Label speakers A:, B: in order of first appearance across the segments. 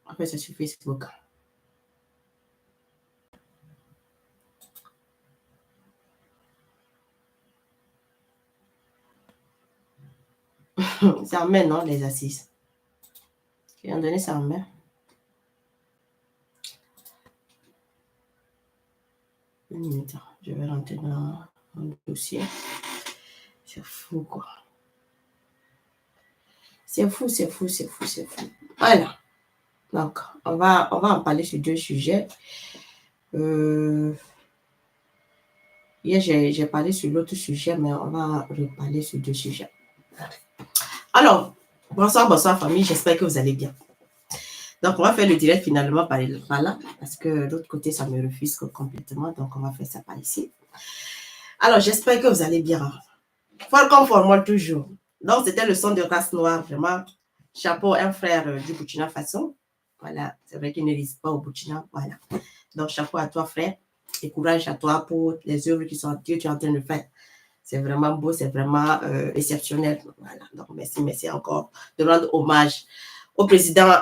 A: Après, c'est sur Facebook. Ça en met, non, les assises. Qui ont donné ça en main. Une minute, je vais rentrer dans le dossier. C'est fou, quoi. C'est fou, c'est fou, c'est fou, c'est fou. Voilà. Donc, on va en parler sur deux sujets. Hier, j'ai parlé sur l'autre sujet, mais on va reparler sur deux sujets. Alors, bonsoir famille, j'espère que vous allez bien. Donc, on va faire le direct finalement par là, parce que de l'autre côté, ça me refuse complètement, donc on va faire ça par ici. Alors, j'espère que vous allez bien. Fort comme pour moi, toujours. Donc, c'était le son de race noire, vraiment. Chapeau, un frère du Burkina Faso. Voilà, c'est vrai qu'il ne résiste pas au Burkina, voilà. Donc, chapeau à toi, frère, et courage à toi pour les œuvres que tu es en train de faire. C'est vraiment beau, c'est vraiment exceptionnel. Voilà, donc merci encore de rendre hommage au président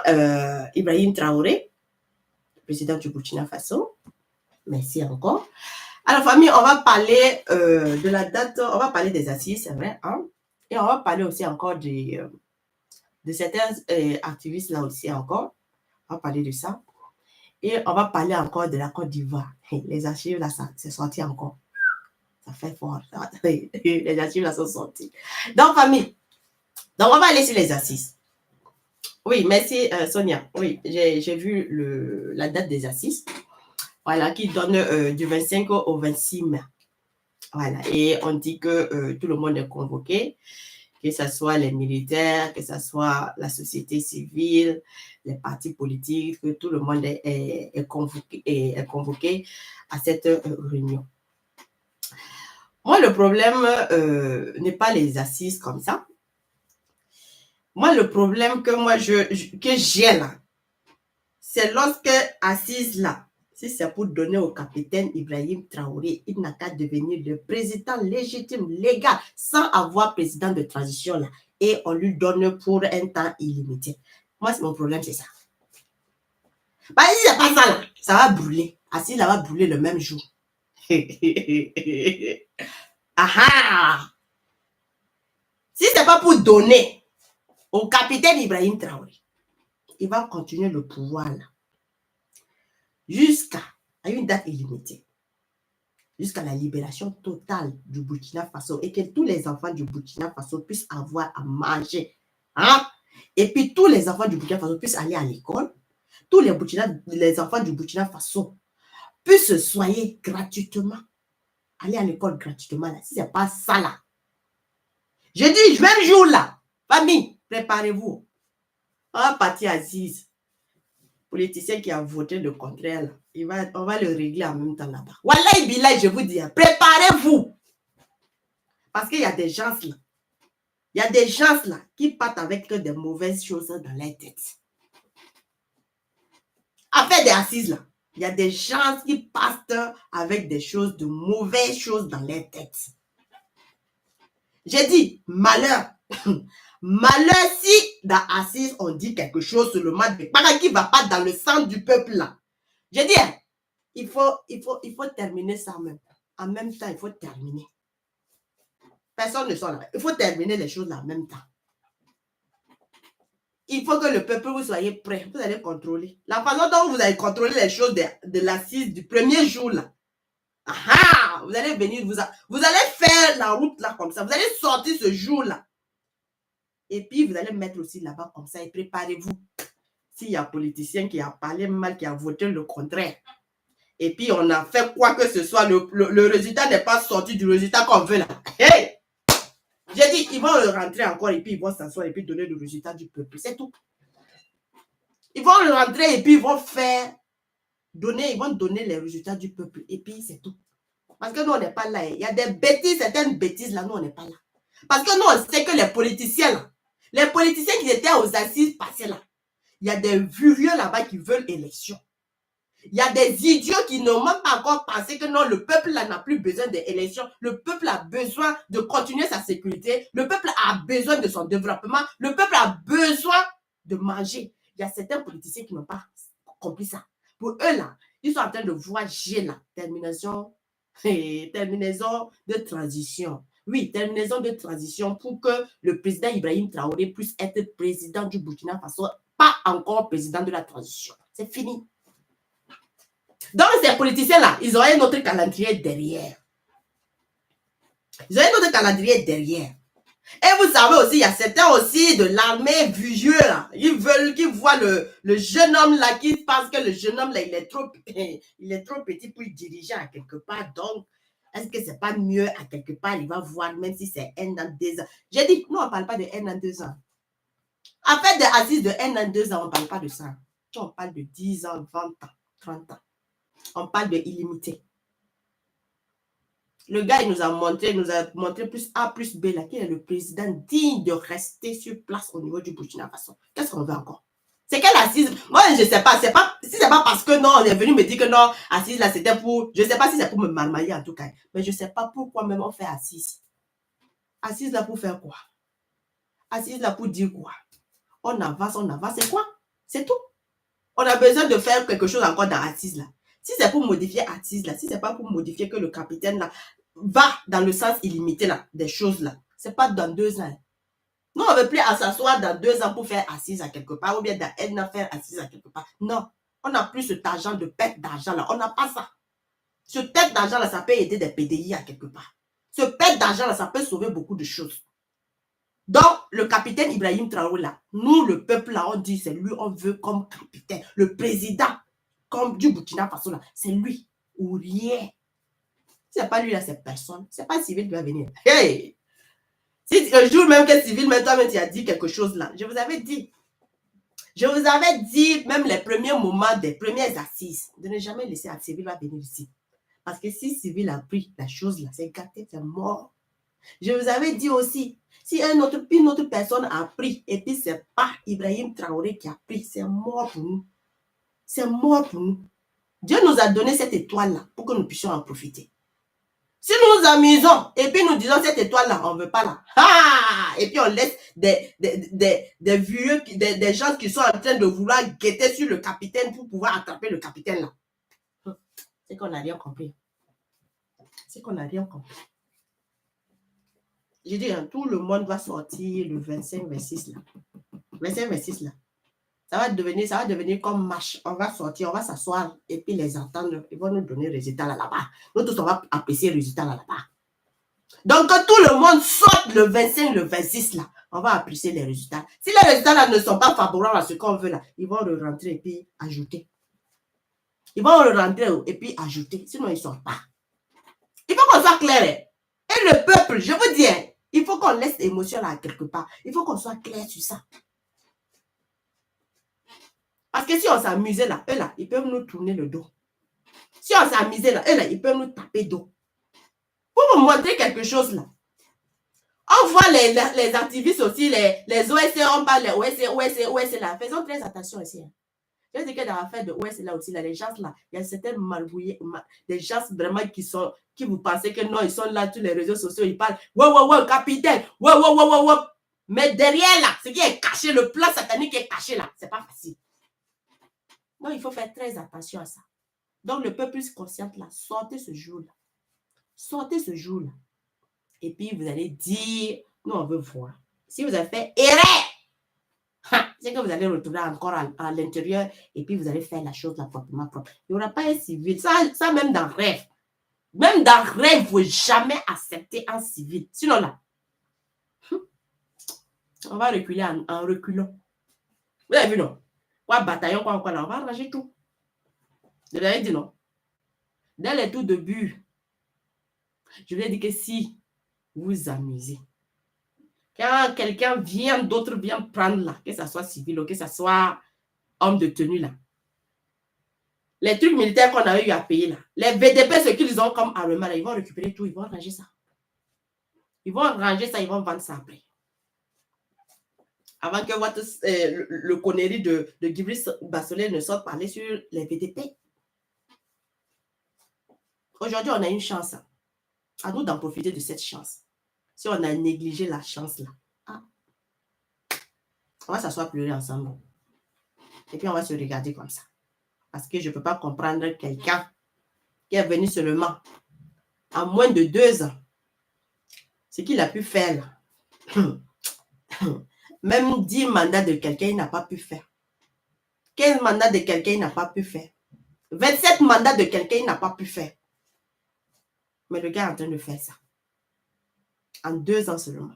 A: Ibrahim Traoré, président du Burkina Faso. Merci encore. Alors, famille, on va parler de la date, on va parler des assises, c'est vrai, hein? Et on va parler aussi encore de certains activistes là aussi encore. On va parler de ça. Et on va parler encore de la Côte d'Ivoire. Les archives là, ça c'est sorti encore. Ça fait fort. Les archives là sont sorties. Donc, famille, donc on va aller sur les assises. Oui, merci Sonia. Oui, j'ai vu la date des assises. Voilà, qui donne du 25 au 26 mai. Voilà, et on dit que tout le monde est convoqué, que ce soit les militaires, que ce soit la société civile, les partis politiques, que tout le monde est convoqué à cette réunion. Moi, le problème n'est pas les assises comme ça. Moi, le problème que j'ai là, c'est lorsque assise là, si c'est pour donner au capitaine Ibrahim Traoré, il n'a qu'à devenir le président légitime, légal, sans avoir président de transition là, et on lui donne pour un temps illimité. Moi, mon problème, c'est ça. Bah, si c'est pas ça là, ça va brûler. Assise là va brûler le même jour. Ah! Si c'est pas pour donner au capitaine Ibrahim Traoré, il va continuer le pouvoir là jusqu'à une date illimitée, jusqu'à la libération totale du Burkina Faso et que tous les enfants du Burkina Faso puissent avoir à manger. Hein? Et puis tous les enfants du Burkina Faso puissent aller à l'école. Tous les enfants du Burkina Faso puissent se soigner gratuitement. Aller à l'école gratuitement. Là. Si ce n'est pas ça là. Je dis, même jour là, famille, préparez-vous. On va partir à Ziz. Politicien qui a voté le contraire, là, on va le régler en même temps là-bas. Wallahi billah, je vous dis, préparez-vous. Parce qu'il y a des gens là. Il y a des gens là qui partent avec des mauvaises choses dans leur tête. Après des assises là, il y a des gens qui partent avec des choses, de mauvaises choses dans leur tête. J'ai dit, malheur. Malheur si dans assise on dit quelque chose sur le mat de Paga qui ne va pas dans le sang du peuple là. J'ai dit, il faut terminer ça même. En même temps, il faut terminer. Personne ne sort là. Il faut terminer les choses là en même temps. Il faut que le peuple, vous soyez prêts. Vous allez contrôler. La façon dont vous allez contrôler les choses de l'assise du premier jour là. Ah, vous allez venir, vous allez faire la route là comme ça. Vous allez sortir ce jour là. Et puis, vous allez mettre aussi là-bas comme ça et préparez-vous. S'il y a un politicien qui a parlé mal, qui a voté le contraire, et puis on a fait quoi que ce soit, le résultat n'est pas sorti du résultat qu'on veut là. Hey! J'ai dit, ils vont rentrer encore et puis ils vont s'asseoir et puis donner le résultat du peuple. C'est tout. Ils vont rentrer et puis ils vont donner les résultats du peuple. Et puis c'est tout. Parce que nous, on n'est pas là. Il y a des bêtises, certaines bêtises là, nous, on n'est pas là. Parce que nous, on sait que les politiciens là, les politiciens qui étaient aux assises passées là, il y a des furieux là-bas qui veulent élection. Il y a des idiots qui n'ont même pas encore pensé que non, le peuple là n'a plus besoin d'élections. Le peuple a besoin de continuer sa sécurité. Le peuple a besoin de son développement. Le peuple a besoin de manger. il y a certains politiciens qui n'ont pas compris ça. Pour eux, là, ils sont en train de voir G, là, terminaison de transition. Oui, terminaison de transition pour que le président Ibrahim Traoré puisse être président du Burkina Faso, pas encore président de la transition. C'est fini. Donc, ces politiciens-là, ils ont un autre calendrier derrière. Ils ont un autre calendrier derrière. Et vous savez aussi, il y a certains aussi de l'armée vieux là. Ils veulent qu'ils voient le jeune homme là, qui pense que le jeune homme là, il est trop petit pour diriger à quelque part. Donc, est-ce que c'est pas mieux à quelque part, il va voir, même si c'est 1 an, 2 ans. J'ai dit, nous, on ne parle pas de 1 an, 2 ans. En fait, des assises de 1 an, 2 ans, on ne parle pas de ça. On parle de 10 ans, 20 ans, 30 ans. On parle de illimité. Le gars, il nous a montré plus A plus B, là, qui est le président digne de rester sur place au niveau du Burkina Faso. Qu'est-ce qu'on veut encore? C'est quelle assise? Moi, je ne sais pas. Si c'est pas parce que non, on est venu me dire que non, assise là, c'était pour. Je ne sais pas si c'est pour me marmailler en tout cas. Mais je ne sais pas pourquoi même on fait assise. Assise là pour faire quoi? Assise là pour dire quoi? On avance, c'est quoi? C'est tout. On a besoin de faire quelque chose encore dans assise là. Si c'est pour modifier assise là, si c'est pas pour modifier que le capitaine là va dans le sens illimité là, des choses là, c'est pas dans 2 ans. Nous, on ne veut plus s'asseoir dans 2 ans pour faire assise à quelque part, ou bien dans 1 an faire assise à quelque part. Non, on n'a plus cet argent de perte d'argent là, on n'a pas ça. Ce perte d'argent là, ça peut aider des PDI à quelque part. Ce perte d'argent là, ça peut sauver beaucoup de choses. Donc, le capitaine Ibrahim Traoré là, nous, le peuple là, on dit c'est lui, on veut comme capitaine. Le président comme du Burkina Faso là, c'est lui ou rien. Si c'est pas lui là, c'est personne. C'est pas civil qui va venir. Hey! Si un jour même que civil, même toi-même, tu as dit quelque chose là, je vous avais dit. Je vous avais dit, même les premiers moments des premières assises, de ne jamais laisser un civil va venir ici. Parce que si civil a pris la chose là, c'est gâté, c'est mort. Je vous avais dit aussi, si une autre personne a pris, et puis c'est pas Ibrahim Traoré qui a pris, c'est mort pour nous. C'est mort pour nous. Dieu nous a donné cette étoile-là pour que nous puissions en profiter. Si nous nous amusons et puis nous disons cette étoile-là, on ne veut pas là. Ah! Et puis on laisse des vieux, des gens qui sont en train de vouloir guetter sur le capitaine pour pouvoir attraper le capitaine là. C'est qu'on n'a rien compris. C'est qu'on n'a rien compris. J'ai dit, hein, tout le monde va sortir le 25-26 là. 25-26 là. Ça va devenir comme marche. On va sortir, on va s'asseoir et puis les attendre. Ils vont nous donner le résultat là-bas. Nous tous, on va apprécier le résultat là-bas. Donc, que tout le monde sorte le 25, le 26 là, on va apprécier les résultats. Si les résultats là ne sont pas favorables à ce qu'on veut là, ils vont le rentrer et puis ajouter. Ils vont le rentrer et puis ajouter. Sinon, ils ne sortent pas. Il faut qu'on soit clair. Et le peuple, je vous dis, il faut qu'on laisse l'émotion là quelque part. Il faut qu'on soit clair sur ça. Parce que si on s'amusait là, eux là, ils peuvent nous tourner le dos. Si on s'amusait là, eux là, ils peuvent nous taper dos. Pour vous montrer quelque chose là. On voit les activistes aussi, les OSC, on parle des OSC là. Faisons très attention ici. Je veux dire que dans l'affaire de OSC là aussi, là, les gens là, il y a certains malbrouillés, des gens vraiment qui vous pensez que non, ils sont là, tous les réseaux sociaux, ils parlent, ouais, capitaine, ouais. Mais derrière là, ce qui est caché, le plan satanique qui est caché là, c'est pas facile. Donc, il faut faire très attention à ça. Donc, le peuple conscient là, sortez ce jour-là. Sortez ce jour-là. Et puis, vous allez dire, nous, on veut voir. Si vous avez fait erreur, c'est que vous allez retourner encore à l'intérieur et puis vous allez faire la chose là proprement propre. Il n'y aura pas un civil. Ça même dans rêve. Même dans rêve, vous ne pouvez jamais accepter un civil. Sinon là, on va reculer en reculant. Vous avez vu, non? Quoi, bataillon, quoi, là, on va arranger tout. Je vous avais dit, non? Dès le tout début, je vous ai dit que si vous vous amusez, quand quelqu'un vient, d'autres viennent prendre là, que ce soit civil ou que ce soit homme de tenue là, les trucs militaires qu'on avait eu à payer là, les VDP, ce qu'ils ont comme armement là, ils vont récupérer tout, ils vont ranger ça. Ils vont ranger ça, ils vont vendre ça après. Avant que le connerie de Guibris Bassolé ne sorte parler sur les VDP. Aujourd'hui, on a une chance. À nous d'en profiter de cette chance. Si on a négligé la chance là, on va s'asseoir pleurer ensemble. Et puis, on va se regarder comme ça. Parce que je ne peux pas comprendre quelqu'un qui est venu seulement en moins de 2 ans. Ce qu'il a pu faire, même 10 mandats de quelqu'un, il n'a pas pu faire. 15 mandats de quelqu'un, il n'a pas pu faire. 27 mandats de quelqu'un, il n'a pas pu faire. Mais le gars est en train de faire ça. En 2 ans seulement.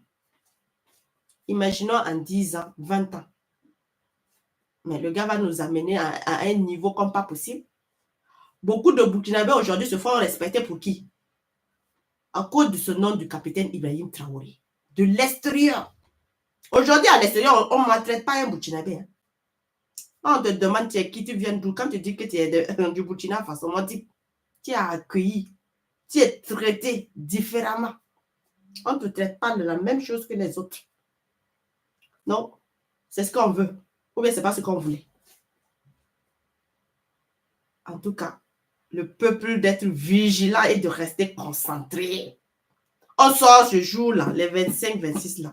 A: Imaginons en 10 ans, 20 ans. Mais le gars va nous amener à un niveau comme pas possible. Beaucoup de Burkinabés aujourd'hui se font respecter pour qui? À cause de ce nom du capitaine Ibrahim Traoré. De l'extérieur. Aujourd'hui, à l'extérieur, on ne maltraite pas un Burkinabé. Hein. On te demande tu es qui, tu viens d'où. Quand tu dis que tu es du Burkina Faso, on dit tu es accueilli, tu es traité différemment. On ne te traite pas de la même chose que les autres. Non, c'est ce qu'on veut. Ou bien c'est pas ce qu'on voulait. En tout cas, le peuple d'être vigilant et de rester concentré. On sort ce jour-là, les 25, 26 là.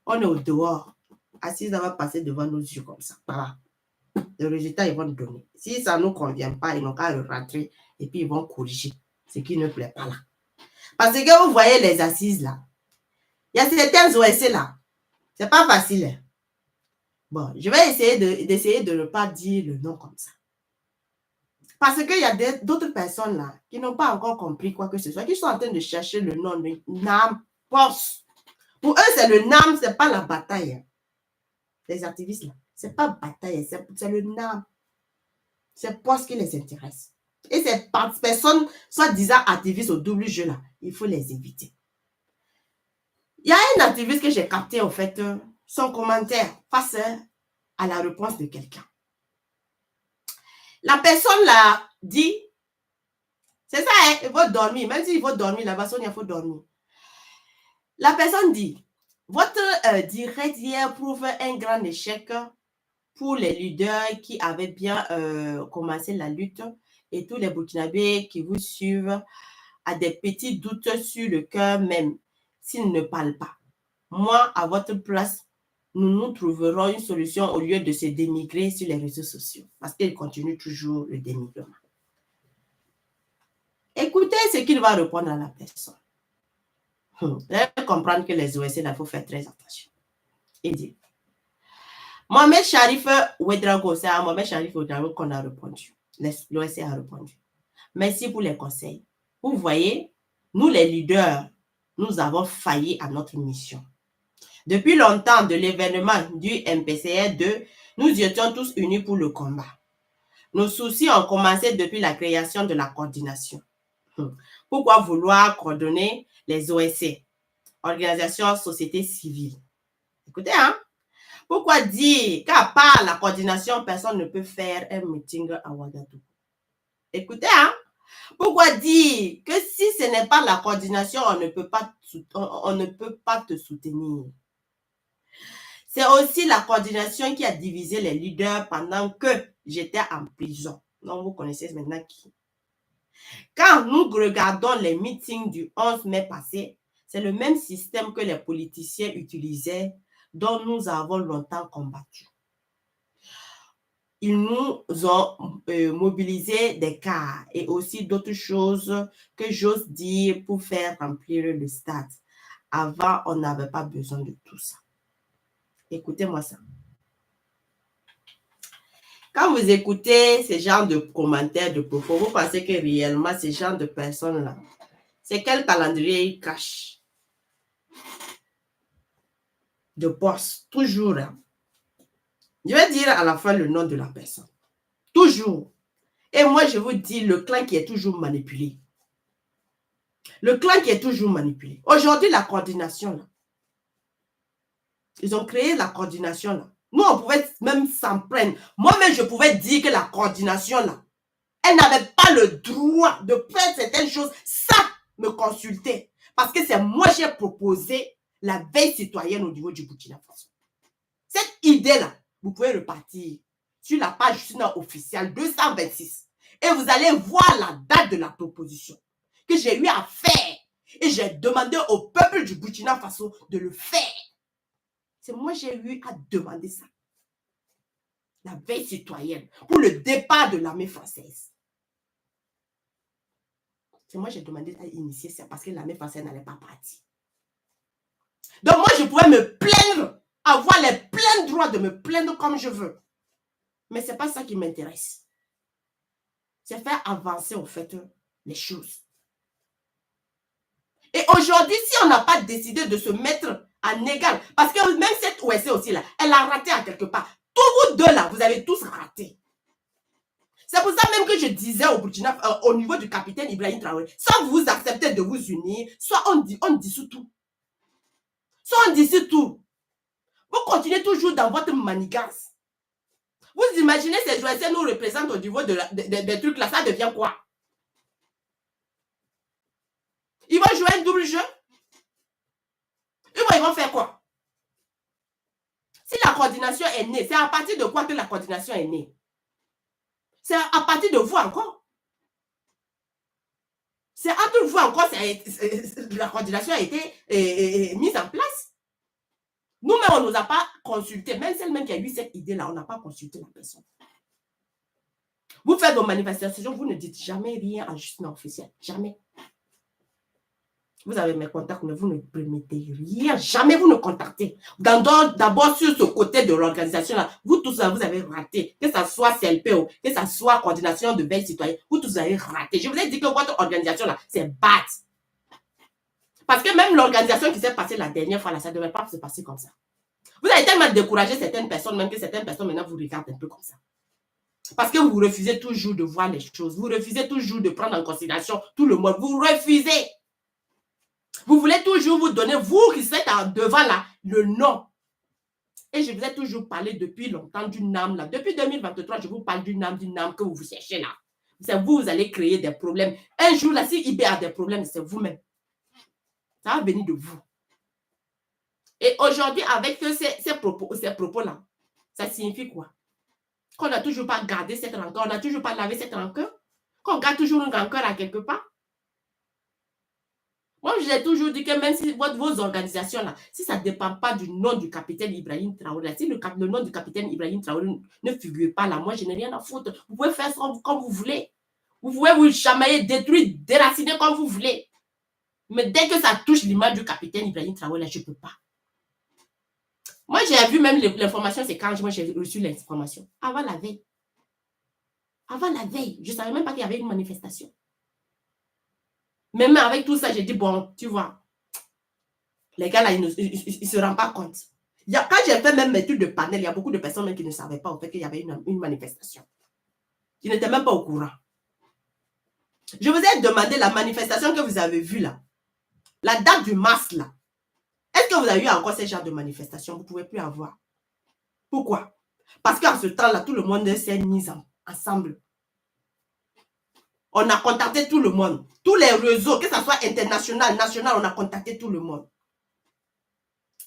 A: On est au dehors. Assis, ça va passer devant nos yeux comme ça. Voilà. Le résultat, ils vont nous donner. Si ça ne nous convient pas, ils n'ont qu'à le rentrer et puis ils vont corriger ce qui ne plaît pas là. Parce que vous voyez les assises là. Il y a certains OSC là. C'est pas facile. Hein. Bon, je vais essayer de ne pas dire le nom comme ça. Parce qu'il y a d'autres personnes là qui n'ont pas encore compris quoi que ce soit, qui sont en train de chercher le nom de NAM, POS. Pour eux, c'est le NAM, c'est pas la bataille. Les activistes là, c'est pas bataille, c'est le NAM. C'est POS qui les intéresse. Et ces personnes, soi-disant activistes au double jeu là, il faut les éviter. Il y a un activiste que j'ai capté en fait, son commentaire face à la réponse de quelqu'un. La personne là dit, c'est ça, hein, il faut dormir. Même s'il faut dormir, là-bas, il faut dormir. La personne dit, votre direct hier prouve un grand échec pour les leaders qui avaient bien commencé la lutte et tous les Burkinabés qui vous suivent à des petits doutes sur le cœur même s'ils ne parlent pas. Moi, à votre place, nous trouverons une solution au lieu de se dénigrer sur les réseaux sociaux parce qu'ils continuent toujours le dénigrement. Écoutez ce qu'il va répondre à la personne. Vous allez comprendre que les OSC, il faut faire très attention. Il dit, Mohamed Sharif Ouedraogo, c'est à Mohamed Sharif Ouedraogo qu'on a répondu. L'OSC a répondu. Merci pour les conseils. Vous voyez, nous les leaders, nous avons failli à notre mission. Depuis longtemps, de l'événement du MPCR2, nous étions tous unis pour le combat. Nos soucis ont commencé depuis la création de la coordination. Pourquoi vouloir coordonner les OSC, organisations société civile? Écoutez, hein? Pourquoi dire qu'à part la coordination, personne ne peut faire un meeting à Ouagadougou? Écoutez, hein? Pourquoi dire que si ce n'est pas la coordination, on ne peut pas te soutenir? C'est aussi la coordination qui a divisé les leaders pendant que j'étais en prison. Donc, vous connaissez maintenant qui. Quand nous regardons les meetings du 11 mai passé, c'est le même système que les politiciens utilisaient, dont nous avons longtemps combattu. Ils nous ont mobilisé des cars et aussi d'autres choses que j'ose dire pour faire remplir le stade. Avant, on n'avait pas besoin de tout ça. Écoutez-moi ça. Quand vous écoutez ce genre de commentaires, de propos, vous pensez que réellement, ce genre de personnes-là, c'est quel calendrier ils cachent? De poste, toujours. Hein. Je vais dire à la fin le nom de la personne. Toujours. Et moi, je vous dis le clan qui est toujours manipulé. Le clan qui est toujours manipulé. Aujourd'hui, la coordination, là. Ils ont créé la coordination, là. Nous, on pouvait même s'en prendre. Moi-même, je pouvais dire que la coordination, là, elle n'avait pas le droit de faire certaines choses sans me consulter. Parce que c'est moi qui ai proposé la veille citoyenne au niveau du Burkina Faso. Cette idée-là, vous pouvez repartir sur la page officielle 226 et vous allez voir la date de la proposition que j'ai eu à faire. Et j'ai demandé au peuple du Burkina Faso de le faire. C'est moi qui j'ai eu à demander ça. la veille citoyenne, pour le départ de l'armée française. C'est moi, j'ai demandé à initier ça parce que l'armée française n'allait pas partir. Donc moi, je pouvais me plaindre, avoir les pleins droits de me plaindre comme je veux. Mais ce n'est pas ça qui m'intéresse. C'est faire avancer, en fait, les choses. Et aujourd'hui, si on n'a pas décidé de se mettre en égal, parce que même cette OSC aussi, là, elle a raté à quelque part. Tous vous deux, là, vous avez tous raté. C'est pour ça même que je disais au Burkina, au niveau du capitaine Ibrahim Traoré, soit vous acceptez de vous unir, soit on dissout tout. Soit on dissout tout. Vous continuez toujours dans votre manigance. Vous imaginez ces OSC nous représentent au niveau des trucs là, ça devient quoi? Ils vont jouer un double jeu? Ils vont faire quoi? Si la coordination est née, c'est à partir de quoi que la coordination est née? C'est à partir de vous encore. C'est entre vous encore, la coordination a été mise en place. Nous-mêmes, on ne nous a pas consulté. Même celle-même qui a eu cette idée-là, on n'a pas consulté la personne. Vous faites vos manifestations, vous ne dites jamais rien en juste officiel. Jamais. Vous avez mes contacts, mais vous ne permettez rien. Jamais vous ne contactez. D'abord, sur ce côté de l'organisation-là, vous tous, vous avez raté. Que ce soit CLPO, que ce soit coordination de veille citoyenne, vous tous avez raté. Je vous ai dit que votre organisation-là, c'est bad. Parce que même l'organisation qui s'est passée la dernière fois, là, ça ne devait pas se passer comme ça. Vous avez tellement découragé certaines personnes, même que certaines personnes maintenant vous regardent un peu comme ça. Parce que vous refusez toujours de voir les choses. Vous refusez toujours de prendre en considération tout le monde. Vous refusez. Vous voulez toujours vous donner, vous qui êtes devant là, le nom. Et je vous ai toujours parlé depuis longtemps d'une âme là. Depuis 2023, je vous parle d'une âme que vous cherchez là. C'est vous, vous allez créer des problèmes. Un jour là, si IB a des problèmes, c'est vous-même. Ça va venir de vous. Et aujourd'hui, avec ces propos-là, ça signifie quoi? Qu'on n'a toujours pas gardé cette rancœur, on n'a toujours pas lavé cette rancœur, qu'on garde toujours une rancœur à quelque part. Moi, je l'ai toujours dit que même si vos organisations-là, si ça ne dépend pas du nom du capitaine Ibrahim Traoré, si le nom du capitaine Ibrahim Traoré ne figure pas là, moi, je n'ai rien à foutre. Vous pouvez faire ça comme vous voulez. Vous pouvez vous chamailler, détruire, déraciner comme vous voulez. Mais dès que ça touche l'image du capitaine Ibrahim Traoré, je ne peux pas. Moi, j'ai vu même l'information, c'est quand moi j'ai reçu l'information. Avant la veille. Avant la veille, je ne savais même pas qu'il y avait une manifestation. Même avec tout ça, j'ai dit, bon, tu vois, les gars là, ils ne se rendent pas compte. Quand j'ai fait même mes trucs de panel, il y a beaucoup de personnes même qui ne savaient pas au fait qu'il y avait une manifestation. Qui n'étaient même pas au courant. Je vous ai demandé la manifestation que vous avez vue là. La date du mars là. Est-ce que vous avez eu encore ce genre de manifestation? Vous ne pouvez plus avoir. Pourquoi? Parce qu'en ce temps-là, tout le monde s'est mis ensemble. On a contacté tout le monde. Tous les réseaux, que ce soit international, national, on a contacté tout le monde.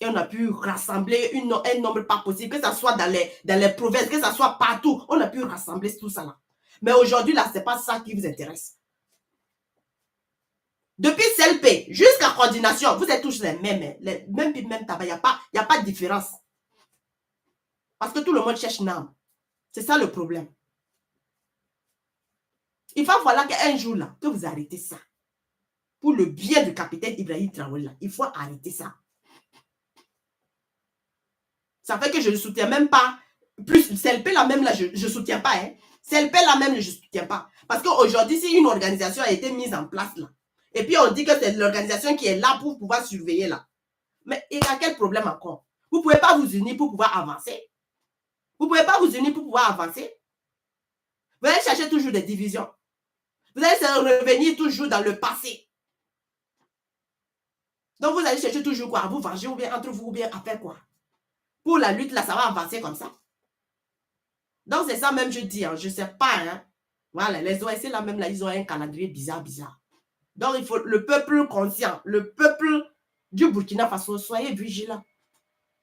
A: Et on a pu rassembler un nombre pas possible, que ce soit dans les provinces, que ce soit partout. On a pu rassembler tout ça là. Mais aujourd'hui, là, ce n'est pas ça qui vous intéresse. Depuis CLP jusqu'à coordination, vous êtes tous les mêmes. Même tabac, il n'y a pas de différence. Parce que tout le monde cherche une âme. C'est ça le problème. Il va falloir qu'un jour là, que vous arrêtez ça. Pour le bien du capitaine Ibrahim Traoré là, il faut arrêter ça. Ça fait que je ne soutiens même pas. Plus CLP là même là, je ne soutiens pas. Hein. CLP là même, je ne soutiens pas. Parce qu'aujourd'hui, si une organisation a été mise en place là, et puis on dit que c'est l'organisation qui est là pour pouvoir surveiller là. Mais il y a quel problème encore? Vous ne pouvez pas vous unir pour pouvoir avancer. Vous ne pouvez pas vous unir pour pouvoir avancer. Vous allez chercher toujours des divisions. Vous allez revenir toujours dans le passé. Donc vous allez chercher toujours quoi? À vous venger ou bien entre vous ou bien à faire quoi? Pour la lutte là, ça va avancer comme ça. Donc c'est ça même je dis, hein, je ne sais pas. Hein. Voilà, les OSC là même là, ils ont un calendrier bizarre. Donc il faut le peuple conscient, le peuple du Burkina Faso, soyez vigilants.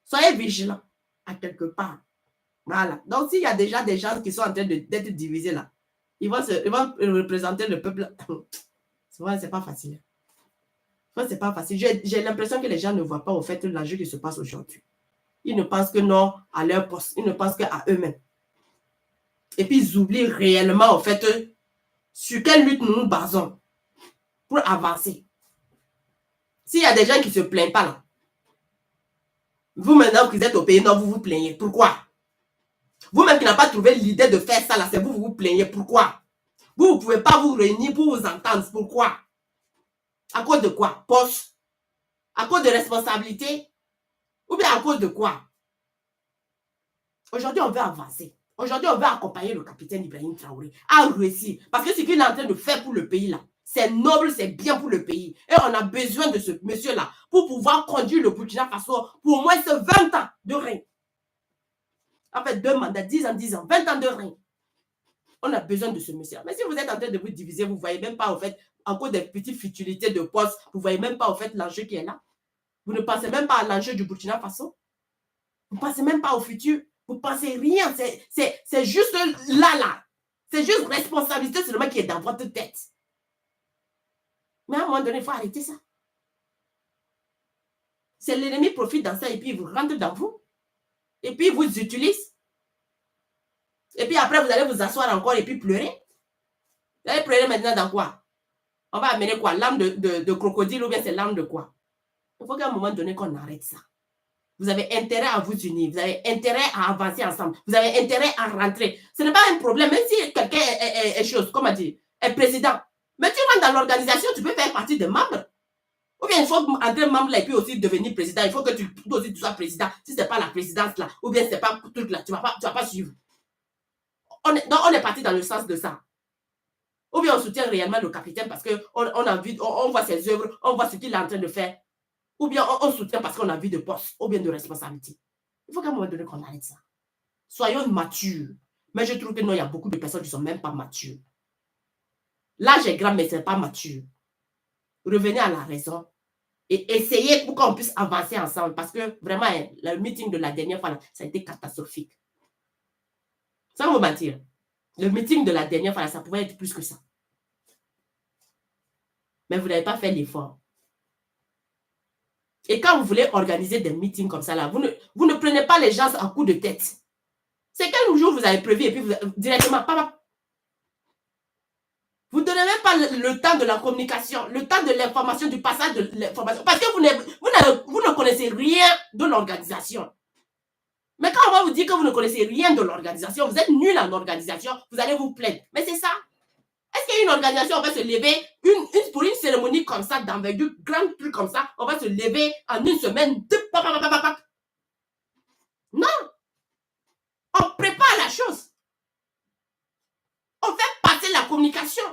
A: Soyez vigilants à quelque part. Voilà. Donc s'il y a déjà des gens qui sont en train d'être divisés là, ils vont représenter le peuple. Souvent, c'est pas facile. C'est pas facile. J'ai l'impression que les gens ne voient pas au fait l'enjeu qui se passe aujourd'hui. Ils ne pensent que non à leur poste. Ils ne pensent qu'à eux-mêmes. Et puis, ils oublient réellement, en fait, sur quelle lutte nous nous basons pour avancer. S'il y a des gens qui ne se plaignent pas, là, vous, maintenant, vous êtes au pays nord, vous vous plaignez. Pourquoi? Vous-même qui n'avez pas trouvé l'idée de faire ça, là, c'est vous, vous vous plaignez. Pourquoi? Vous ne pouvez pas vous réunir pour vous entendre. Pourquoi? À cause de quoi? Poste? À cause de responsabilité? Ou bien à cause de quoi? Aujourd'hui, on veut avancer. Aujourd'hui, on veut accompagner le capitaine Ibrahim Traoré à réussir. Parce que ce qu'il est en train de faire pour le pays, là, c'est noble, c'est bien pour le pays. Et on a besoin de ce monsieur-là pour pouvoir conduire le Burkina Faso pour au moins ce 20 ans de règne. En fait, 2 mandats, 10 ans, 10 ans, 20 ans de règne. On a besoin de ce monsieur-là. Mais si vous êtes en train de vous diviser, vous ne voyez même pas, en fait, en cause des petites futilités de poste, vous ne voyez même pas, en fait, l'enjeu qui est là. Vous ne pensez même pas à l'enjeu du Burkina Faso. Vous ne pensez même pas au futur. Vous ne pensez rien. C'est juste là. C'est juste responsabilité seulement qui est dans votre tête. Mais à un moment donné, il faut arrêter ça. C'est l'ennemi profite dans ça et puis il vous rentre dans vous. Et puis il vous utilise. Et puis après, vous allez vous asseoir encore et puis pleurer. Vous allez pleurer maintenant dans quoi? On va amener quoi? L'âme de crocodile ou bien c'est l'âme de quoi? Il faut qu'à un moment donné qu'on arrête ça. Vous avez intérêt à vous unir, vous avez intérêt à avancer ensemble, vous avez intérêt à rentrer. Ce n'est pas un problème, même si quelqu'un est chose, comment dire, est président. Mais tu rentres dans l'organisation, tu peux faire partie des membres. Ou bien il faut entrer membre là et puis aussi devenir président. Il faut que tu aussi tu sois président. Si ce n'est pas la présidence là, ou bien ce n'est pas tout là, tu ne vas pas suivre. Donc on est parti dans le sens de ça. Ou bien on soutient réellement le capitaine parce qu'on voit ses œuvres, on voit ce qu'il est en train de faire. Ou bien on soutient parce qu'on a vu de poste, ou bien de responsabilité. Il faut qu'à un moment donné qu'on arrête ça. Soyons matures. Mais je trouve que non, il y a beaucoup de personnes qui ne sont même pas matures. L'âge est grand, mais ce n'est pas mature. Revenez à la raison et essayez pour qu'on puisse avancer ensemble. Parce que vraiment, le meeting de la dernière fois, ça a été catastrophique. Sans vous mentir. Le meeting de la dernière fois, ça pouvait être plus que ça. Mais vous n'avez pas fait l'effort. Et quand vous voulez organiser des meetings comme ça, là, vous ne prenez pas les gens à coup de tête. C'est quel jour vous avez prévu et puis vous directement, vous ne donnez même pas le temps de la communication, le temps de l'information, du passage de l'information. Parce que vous ne connaissez rien de l'organisation. Mais quand on va vous dire que vous ne connaissez rien de l'organisation, vous êtes nul en organisation, vous allez vous plaindre. Mais c'est ça. Est-ce qu'il y a une organisation, on va se lever pour une cérémonie comme ça, d'envergure, grand truc comme ça, on va se lever en une semaine. Non. On prépare la chose. On fait passer la communication.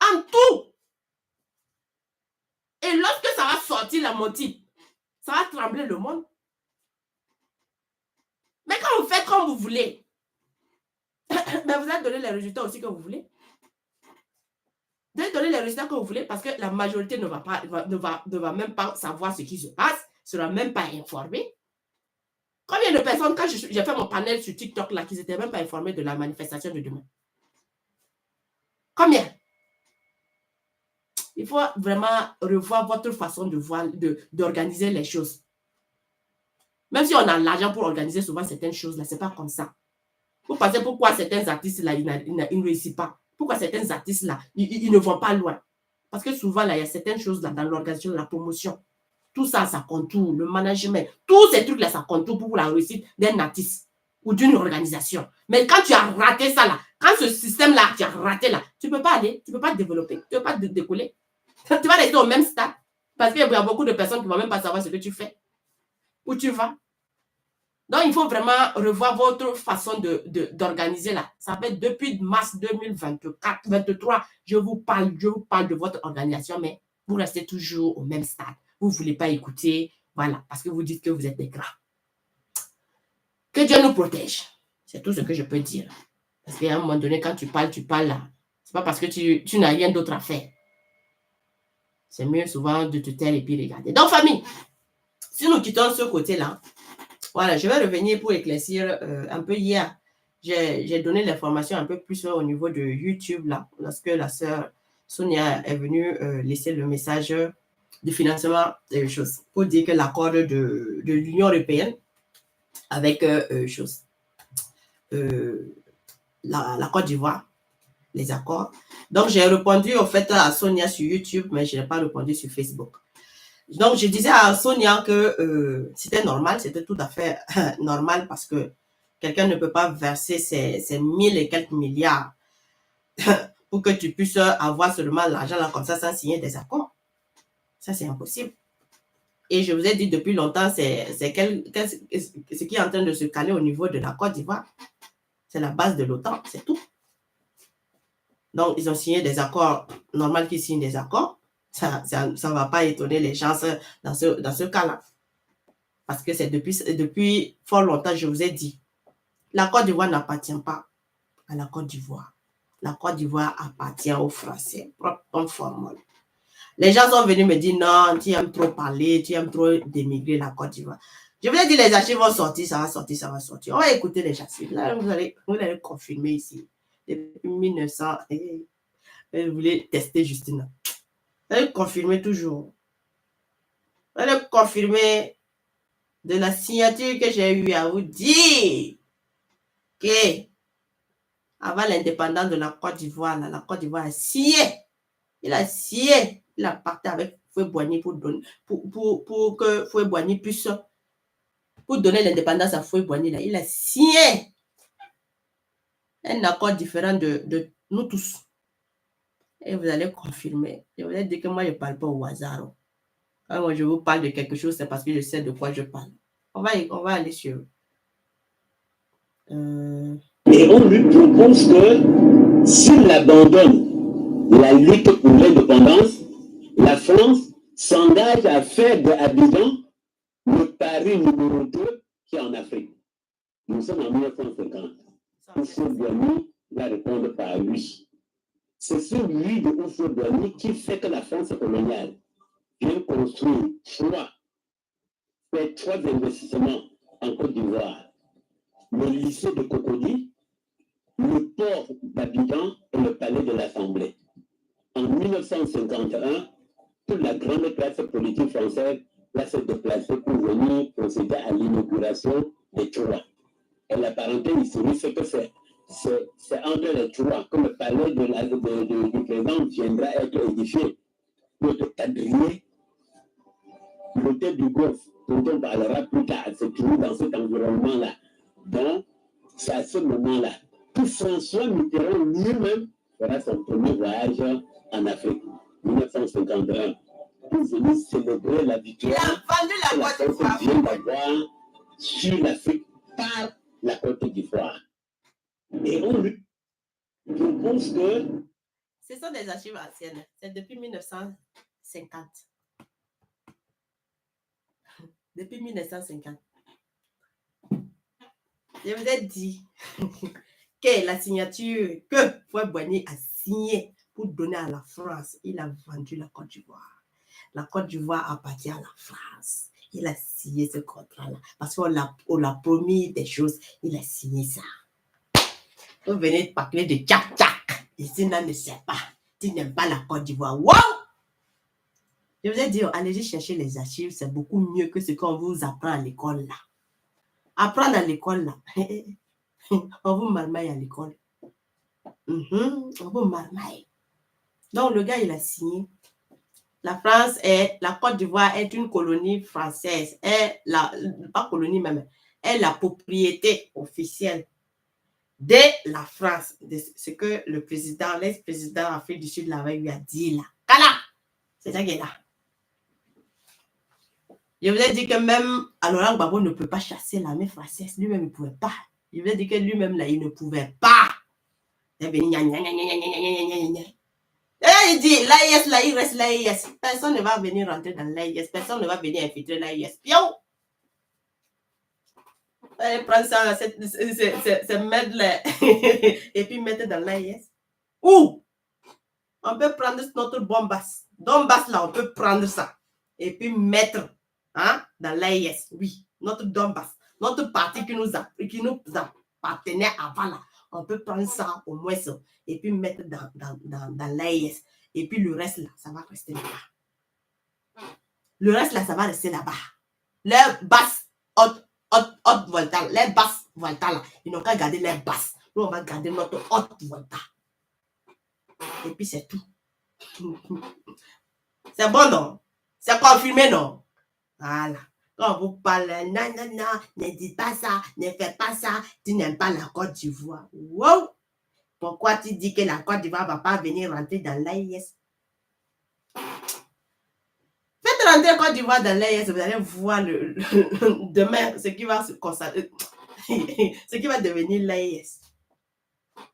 A: En tout. Et lorsque ça va sortir la motive, ça va trembler le monde. Mais quand vous faites comme vous voulez, mais vous allez donner les résultats aussi que vous voulez. Vous allez donner les résultats que vous voulez parce que la majorité ne va même pas savoir ce qui se passe, ne sera même pas informée. Combien de personnes, quand j'ai fait mon panel sur TikTok, là, qui n'étaient même pas informés de la manifestation de demain? Combien? Il faut vraiment revoir votre façon d'organiser les choses. Même si on a l'argent pour organiser souvent certaines choses-là, ce n'est pas comme ça. Vous pensez pourquoi certains artistes-là, ils ne réussissent pas? Pourquoi certains artistes-là, ils ne vont pas loin? Parce que souvent, là, il y a certaines choses là, dans l'organisation de la promotion. Tout ça, ça contourne, le management. Tous ces trucs-là, ça contourne pour la réussite d'un artiste ou d'une organisation. Mais quand tu as raté ça, là, quand ce système-là, tu as raté là, tu ne peux pas aller, tu ne peux pas développer, tu ne peux pas décoller. Tu vas rester au même stade. Parce qu'il y a beaucoup de personnes qui ne vont même pas savoir ce que tu fais. Où tu vas. Donc, il faut vraiment revoir votre façon d'organiser là. Ça fait depuis mars 2023, je vous parle de votre organisation, mais vous restez toujours au même stade. Vous ne voulez pas écouter, voilà, parce que vous dites que vous êtes des grands. Que Dieu nous protège. C'est tout ce que je peux dire. Parce qu'à un moment donné, quand tu parles là. C'est pas parce que tu n'as rien d'autre à faire. C'est mieux souvent de te taire et puis regarder. Donc, famille, si nous quittons ce côté-là, voilà, je vais revenir pour éclaircir un peu hier. J'ai donné l'information un peu plus au niveau de YouTube, là, lorsque la sœur Sonia est venue laisser le message du financement des choses pour dire que l'accord de l'Union européenne avec la Côte d'Ivoire, les accords. Donc, j'ai répondu au fait à Sonia sur YouTube, mais je n'ai pas répondu sur Facebook. Donc, je disais à Sonia que c'était normal, c'était tout à fait normal parce que quelqu'un ne peut pas verser ses 1000 et quelques milliards pour que tu puisses avoir seulement l'argent là comme ça sans signer des accords. Ça, c'est impossible. Et je vous ai dit depuis longtemps, c'est ce qui est en train de se caler au niveau de la Côte d'Ivoire. C'est la base de l'OTAN, c'est tout. Donc, ils ont signé des accords, normal qu'ils signent des accords. Ça ne va pas étonner les gens dans ce cas-là. Parce que c'est depuis fort longtemps, je vous ai dit, la Côte d'Ivoire n'appartient pas à la Côte d'Ivoire. La Côte d'Ivoire appartient aux Français, comme formule. Les gens sont venus me dire, non, tu aimes trop parler, tu aimes trop démigrer la Côte d'Ivoire. Je vous ai dit, les archives vont sortir, ça va sortir, ça va sortir. On va écouter les archives. Là, vous allez confirmer ici. Depuis 1900, vous voulez tester Justine. Vous allez confirmer toujours. Vous allez confirmer de la signature que j'ai eu à vous dire que avant l'indépendance de la Côte d'Ivoire, la Côte d'Ivoire a signé. Il a signé. Il a parté avec Houphouët-Boigny pour que Houphouët-Boigny puisse, pour donner l'indépendance à Houphouët-Boigny. Il a signé un accord différent de nous tous. Et vous allez confirmer. Je vous ai dit que moi, je ne parle pas au hasard. Quand moi, je vous parle de quelque chose, c'est parce que je sais de quoi je parle. On va aller sur...
B: Et on lui propose que s'il abandonne la lutte pour l'indépendance, la France s'engage à faire de Abidjan le pari numéro 2 qui est en Afrique. Nous sommes en 1950. Houphouët-Boigny va répondre par oui. C'est ce oui de Houphouët-Boigny qui fait que la France coloniale vient construire fait 3 investissements en Côte d'Ivoire. Le lycée de Cocody, le port d'Abidjan et le palais de l'Assemblée. En 1951, toute la grande classe politique française va se déplacer pour venir procéder à l'inauguration des Troyes. Et la parenthèse historique, c'est que c'est entre les Troyes que le palais du président viendra être édifié. Notre quadrillé, l'hôtel du Golfe, dont on parlera plus tard, se trouve dans cet environnement-là. Donc, c'est à ce moment-là que François Mitterrand lui-même fera son premier voyage en Afrique, 1951, pour venir célébrer la victoire que la France vient d'avoir sur l'Afrique par la Côte d'Ivoire. Et on lui propose que...
A: Ce sont des archives anciennes, c'est depuis 1950. Depuis 1950. Je vous ai dit que la signature que Houphouët-Boigny a signée pour donner à la France, il a vendu la Côte d'Ivoire. La Côte d'Ivoire appartient à la France. Il a signé ce contrat-là parce qu'on l'a promis des choses. Il a signé ça. Vous venez de parler de tchac-tchac. Ici, là, ne sait pas. Tu n'aimes pas la Côte d'Ivoire. Wow! Je vous ai dit, allez chercher les archives. C'est beaucoup mieux que ce qu'on vous apprend à l'école, là. Apprendre à l'école, là. On vous marmaille à l'école. On vous marmaille. Donc, le gars, il a signé. La Côte d'Ivoire est une colonie française. Pas colonie même, est la propriété officielle de la France. Ce que le président, l'ex-président Afrique du Sud lui a dit là. Kala! C'est ça qui est là. Je vous ai dit que même Laurent Gbagbo ne peut pas chasser l'armée française. Lui-même, il ne pouvait pas. Je vous ai dit que lui-même, là, il ne pouvait pas. Il dit, l'AIS, là, il reste l'AIS. Personne ne va venir rentrer dans l'AIS. Personne ne va venir infiltrer l'AIS. Pion! Allez, prendre ça, c'est mettre là, et puis mettre dans l'AIS. Ou, on peut prendre notre Donbass. Donbass, là, on peut prendre ça. Et puis mettre dans l'AIS. Oui, notre Donbass. Notre parti qui nous appartenait avant, là. On peut prendre ça au moins ça. Et puis mettre dans l'AIS. Et puis le reste, là, ça va rester là-bas. Le reste, là, ça va rester là-bas. Le basse, haute volta, les basses volta là. Ils n'ont qu'à garder les basses. Nous, on va garder notre haute volta. Et puis, c'est tout. C'est bon, non? C'est confirmé, non? Voilà. Quand on vous parle, non, non, non, ne dis pas ça, ne fais pas ça, tu n'aimes pas la Côte d'Ivoire. Wow! Pourquoi tu dis que la Côte d'Ivoire ne va pas venir rentrer dans l'AIS? Faites rentrer la Côte d'Ivoire dans l'AIS, vous allez voir demain ce qui va se constater, ce qui va devenir l'AIS.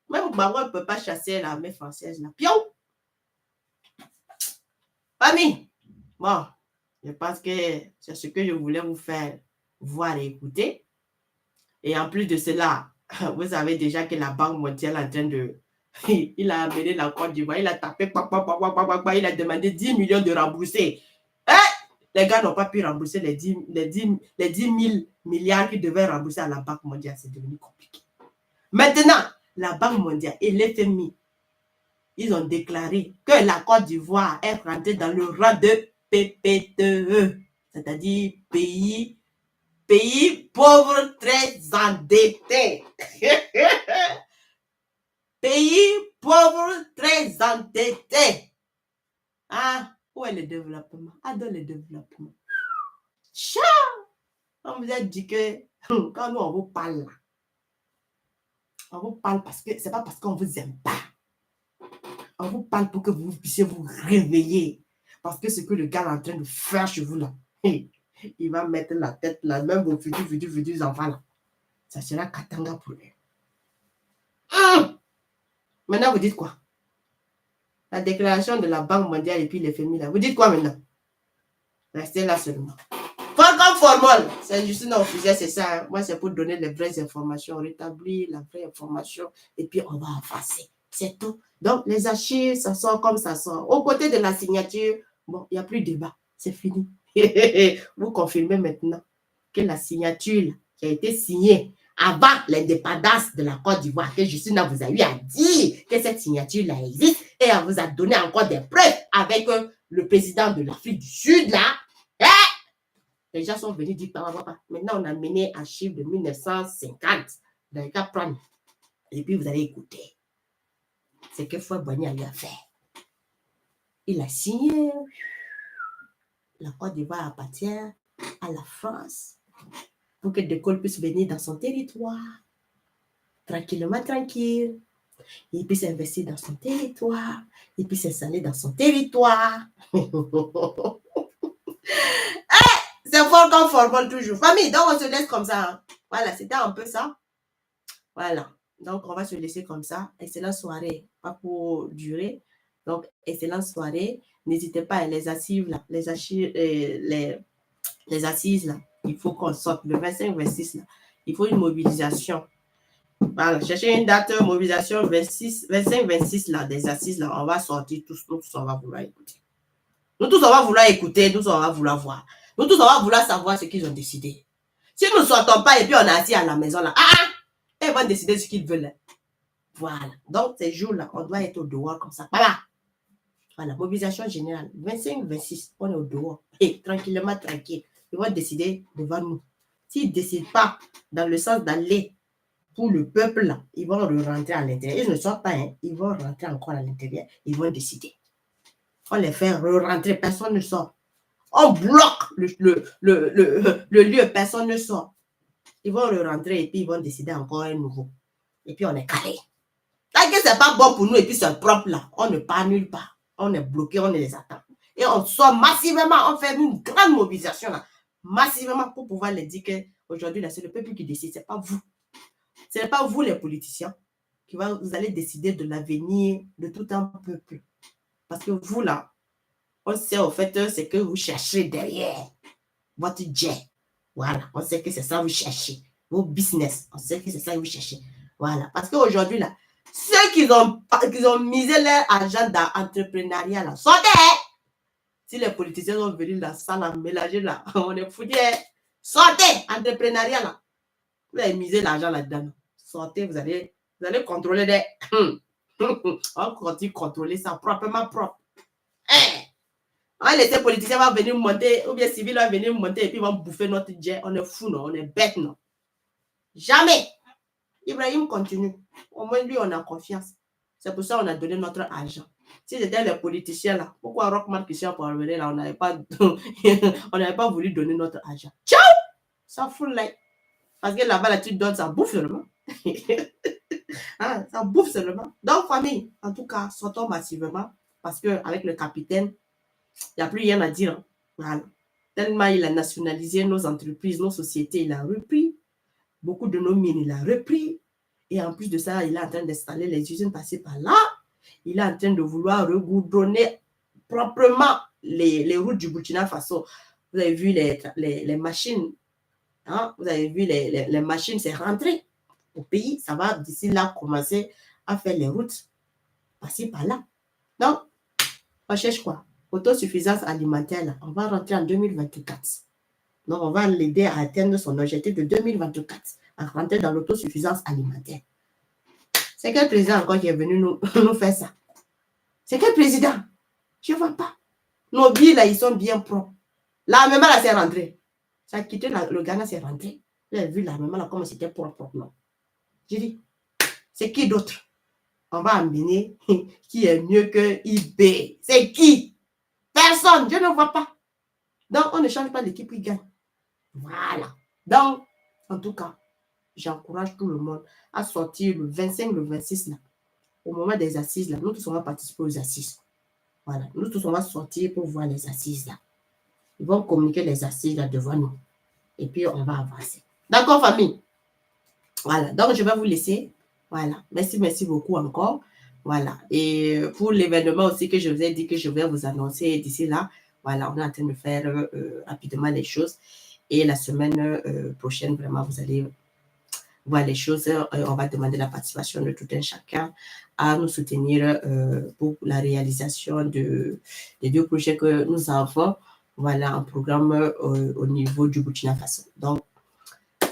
A: Même Maroc ne peut pas chasser l'armée française là. Pion! Famille! Bon, je pense que c'est ce que je voulais vous faire voir et écouter. Et en plus de cela, vous savez déjà que la Banque mondiale est en train de... Il a amené la Côte d'Ivoire, il a tapé, il a demandé 10 millions de rembourser. Les gars n'ont pas pu rembourser les 10 000 milliards qu'ils devaient rembourser à la Banque mondiale. C'est devenu compliqué. Maintenant, la Banque mondiale et l'FMI, ils ont déclaré que la Côte d'Ivoire est rentrée dans le rang de PPTE, c'est-à-dire pays pauvre très endetté. Pays pauvre très endetté. Ah, où est le développement? Ah, dans le développement. Ciao! On vous a dit que quand nous on vous parle là, on vous parle parce que c'est pas parce qu'on vous aime pas. On vous parle pour que vous puissiez vous réveiller. Parce que ce que le gars est en train de faire chez vous là, il va mettre la tête là, même vos futurs enfants là. Ça sera Katanga pour eux. Maintenant, vous dites quoi? La déclaration de la Banque mondiale et puis les FMI là. Vous dites quoi maintenant? Restez là seulement. Formol, c'est juste une officielle, c'est ça. Moi, c'est pour donner les vraies informations, rétablir la vraie information et puis on va avancer. C'est tout. Donc, les archives, ça sort comme ça sort. Au côté de la signature, bon, il n'y a plus de débat. C'est fini. Vous confirmez maintenant que la signature qui a été signée avant l'indépendance de la Côte d'Ivoire, que Justine vous a eu à dire que cette signature-là existe et elle vous a donné encore des preuves avec le président de l'Afrique du Sud, là. Les gens sont venus dire, papa. Maintenant, on a mené un chiffre de 1950 dans le cas prendre. Et puis, vous allez écouter. C'est que Fouad Boigny a eu à faire. Il a signé. La Côte d'Ivoire appartient à la France pour que De Gaulle puisse venir dans son territoire. Tranquillement, tranquille. Il puisse investir dans son territoire. Il puisse s'installer dans son territoire. C'est fort comme formol toujours. Famille, donc on se laisse comme ça. Hein. Voilà, c'était un peu ça. Voilà. Donc, on va se laisser comme ça. Excellente soirée. Pas pour durer. Donc, excellente soirée. N'hésitez pas, les assises, là. Les assises, là. Il faut qu'on sorte le 25-26, là. Il faut une mobilisation. Voilà. Cherchez une date, mobilisation 25-26, là, des assises, là. On va sortir tous. Nous tous, on va vouloir écouter. Nous tous, on va vouloir écouter. Nous tous, on va vouloir voir. Nous tous, on va vouloir savoir ce qu'ils ont décidé. Si nous ne sortons pas et puis on est assis à la maison là, ils vont décider ce qu'ils veulent. Voilà. Donc, ces jours-là, on doit être au dehors comme ça. Voilà. Mobilisation générale. 25-26, on est au dehors. Et tranquillement, tranquille. Ils vont décider devant nous. S'ils ne décident pas dans le sens d'aller pour le peuple là, ils vont rentrer à l'intérieur. Ils ne sortent pas, hein. Ils vont rentrer encore à l'intérieur. Ils vont décider. On les fait rentrer, personne ne sort. On bloque le lieu, personne ne sort. Ils vont rentrer et puis ils vont décider encore un nouveau. Et puis on est calé. Tant que c'est pas bon pour nous et puis c'est propre là, on ne part nulle part. On est bloqué, on les attend. Et on sort massivement, on fait une grande mobilisation là, massivement pour pouvoir les dire qu'aujourd'hui là, c'est le peuple qui décide, c'est pas vous. Ce n'est pas vous les politiciens vous allez décider de l'avenir de tout un peuple. Parce que vous là, on sait au fait, c'est que vous cherchez derrière votre jet. Voilà, on sait que c'est ça que vous cherchez. Vos business, on sait que c'est ça que vous cherchez. Voilà, parce qu'aujourd'hui, là, ceux qui ont misé leur argent dans l'entrepreneuriat, là, sortez! Si les politiciens sont venus dans ça, là, mélanger, là, on est foutus. Sortez! Entrepreneuriat, là. Vous avez misé l'argent là-dedans. Sortez, vous allez contrôler des... on continue de contrôler ça proprement propre. On va laisser les politiciens venir monter, ou bien civils vont venir monter et puis vont bouffer notre jet. On est fou, non? On est bête, non? Jamais. Ibrahim continue. Au moins, lui, on a confiance. C'est pour ça qu'on a donné notre argent. Si c'était les politiciens là, pourquoi Rockman Christian pour revenir là, on n'avait pas voulu donner notre argent. Ciao! Ça fout là. Parce que là-bas, là, tu donnes, ça bouffe seulement. Hein, ça bouffe seulement. Donc, famille, en tout cas, sortons massivement. Parce qu'avec le capitaine, il n'y a plus rien à dire. Voilà. Tellement il a nationalisé nos entreprises, nos sociétés, il a repris. Beaucoup de nos mines, il a repris. Et en plus de ça, il est en train d'installer les usines passées par là. Il est en train de vouloir regoudronner proprement les routes du Burkina Faso. Vous avez vu les machines. Hein? Vous avez vu les machines, c'est rentré au pays. Ça va d'ici là commencer à faire les routes passées par là. Donc, on cherche quoi? Autosuffisance alimentaire, là, on va rentrer en 2024. Donc, on va l'aider à atteindre son objectif de 2024, à rentrer dans l'autosuffisance alimentaire. C'est quel président encore qui est venu nous faire ça? C'est quel président? Je ne vois pas. Nos billes, là, ils sont bien propres. L'armement, là, c'est rentré. Ça a quitté le Ghana, c'est rentré. Vous avez vu l'armement, là, comme c'était propre, non? J'ai dit, c'est qui d'autre? On va emmener qui est mieux que IB. C'est qui? Personne, je ne vois pas. Donc, on ne change pas l'équipe qui gagne. Voilà. Donc, en tout cas, j'encourage tout le monde à sortir le 25, le 26, là, au moment des assises, là. Nous tous, on va participer aux assises. Voilà. Nous tous, on va sortir pour voir les assises, là. Ils vont communiquer les assises, là, devant nous. Et puis, on va avancer. D'accord, famille? Voilà. Donc, je vais vous laisser. Voilà. Merci beaucoup encore. Voilà. Et pour l'événement aussi que je vous ai dit que je vais vous annoncer d'ici là, voilà, on est en train de faire rapidement les choses. Et la semaine prochaine, vraiment, vous allez voir les choses. On va demander la participation de tout un chacun à nous soutenir pour la réalisation des deux projets que nous avons, voilà, en programme au niveau du Burkina Faso. Donc,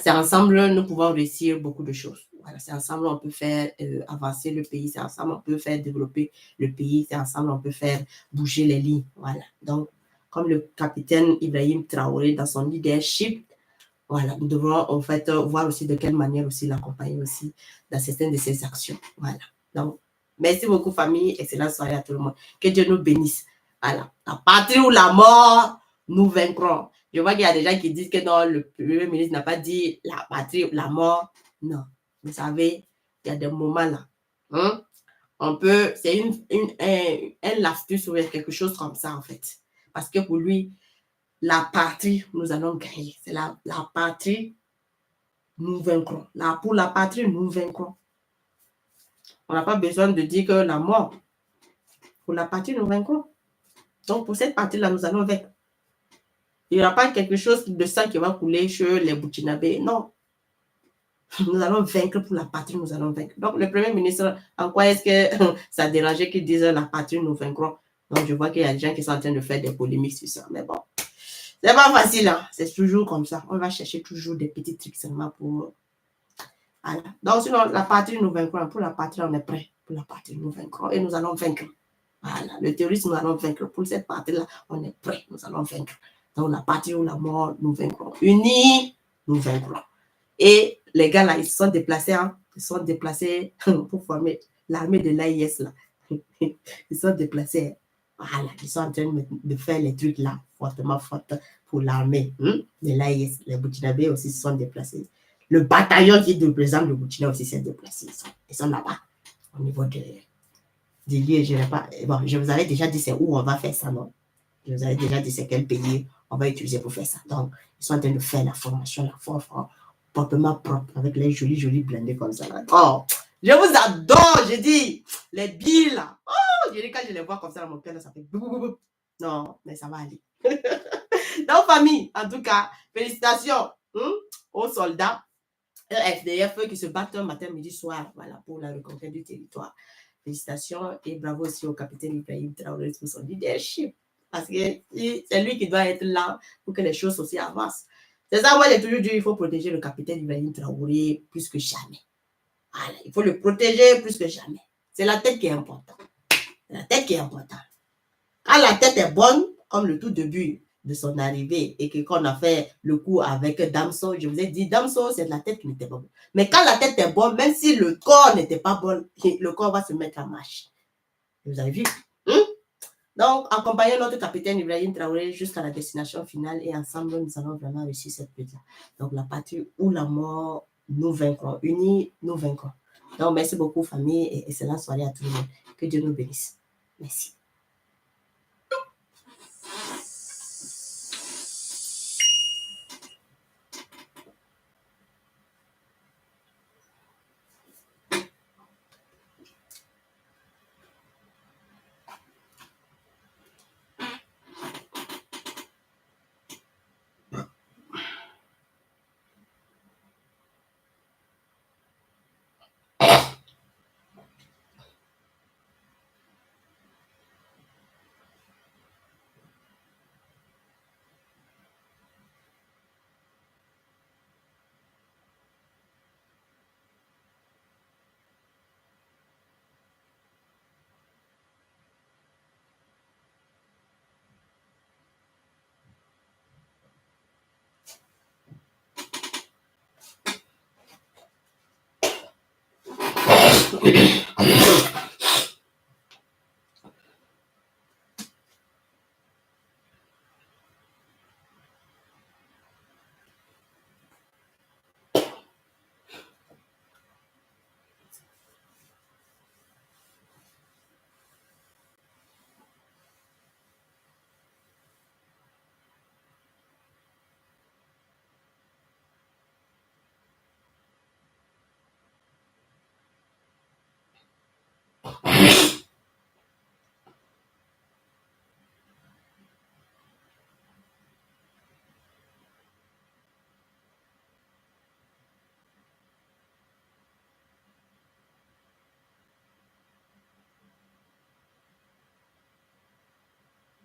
A: c'est ensemble, nous pouvons réussir beaucoup de choses. Voilà, c'est ensemble, on peut faire avancer le pays. C'est ensemble, on peut faire développer le pays. C'est ensemble, on peut faire bouger les lignes. Voilà. Donc, comme le capitaine Ibrahim Traoré dans son leadership, voilà, nous devrons en fait voir aussi de quelle manière aussi l'accompagner aussi dans certaines de ses actions. Voilà. Donc, merci beaucoup, famille. Excellente soirée à tout le monde. Que Dieu nous bénisse. Voilà. La patrie ou la mort, nous vaincrons. Je vois qu'il y a des gens qui disent que non, le Premier ministre n'a pas dit la patrie ou la mort. Non. Vous savez, il y a des moments là. Hein? On peut, c'est un lapsus ou quelque chose comme ça, en fait. Parce que pour lui, la patrie, nous allons gagner. C'est la patrie, nous vaincrons. Pour la patrie, nous vaincrons. On n'a pas besoin de dire que la mort, pour la patrie, nous vaincrons. Donc, pour cette partie-là, nous allons vaincre. Il n'y aura pas quelque chose de sang qui va couler chez les Burkinabés. Non. Nous allons vaincre pour la patrie, nous allons vaincre. Donc, le Premier ministre, en quoi est-ce que ça dérangeait qu'il dise la patrie, nous vaincrons? Donc, je vois qu'il y a des gens qui sont en train de faire des polémiques sur ça. Mais bon, c'est pas facile, hein? C'est toujours comme ça. On va chercher toujours des petits trucs seulement pour... Voilà. Donc, sinon, la patrie, nous vaincrons. Pour la patrie, on est prêt. Pour la patrie, nous vaincrons et nous allons vaincre. Voilà. Le terrorisme, nous allons vaincre. Pour cette partie-là, on est prêt. Nous allons vaincre. Donc, la patrie ou la mort, nous vaincrons. Unis, nous vaincrons. Et les gars, là, ils se sont déplacés. Hein? Ils se sont déplacés pour former l'armée de l'AIS, là. Ils se sont déplacés. Voilà. Ils sont en train de faire les trucs, là, fortement fortes pour l'armée de l'AIS. Les Burkinabés aussi se sont déplacés. Le bataillon qui représente le Burkina aussi s'est déplacé. Ils sont là-bas, au niveau de lieux. Je vous avais déjà dit c'est où on va faire ça, non? Je vous avais déjà dit c'est quel pays on va utiliser pour faire ça. Donc, ils sont en train de faire la formation, la forme proprement propre, avec les jolis blindés comme ça. Là. Oh, je vous adore, j'ai dit, les billes là. Oh, j'ai dit, quand je les vois comme ça dans mon cœur, là, ça fait boum. Non, mais ça va aller. Donc, famille, en tout cas, félicitations aux soldats FDF qui se battent matin, midi, soir, voilà, pour la reconquête du territoire. Félicitations et bravo aussi au capitaine Ibrahim Traoré pour son leadership. Parce que c'est lui qui doit être là pour que les choses aussi avancent. C'est ça, moi, j'ai toujours dit, il faut protéger le capitaine Ibrahim Traoré plus que jamais. Voilà, il faut le protéger plus que jamais. C'est la tête qui est importante. C'est la tête qui est importante. Quand la tête est bonne, comme le tout début de son arrivée et que quand on a fait le coup avec Damso, je vous ai dit, Damso, c'est la tête qui n'était pas bonne. Mais quand la tête est bonne, même si le corps n'était pas bon, le corps va se mettre en marche. Vous avez vu? Donc, accompagnons notre capitaine Ibrahim Traoré jusqu'à la destination finale et ensemble, nous allons vraiment réussir cette lutte-là. Donc, la patrie ou la mort, nous vaincrons. Unis, nous vaincrons. Donc, merci beaucoup, famille, et excellente soirée à tout le monde. Que Dieu nous bénisse. Merci.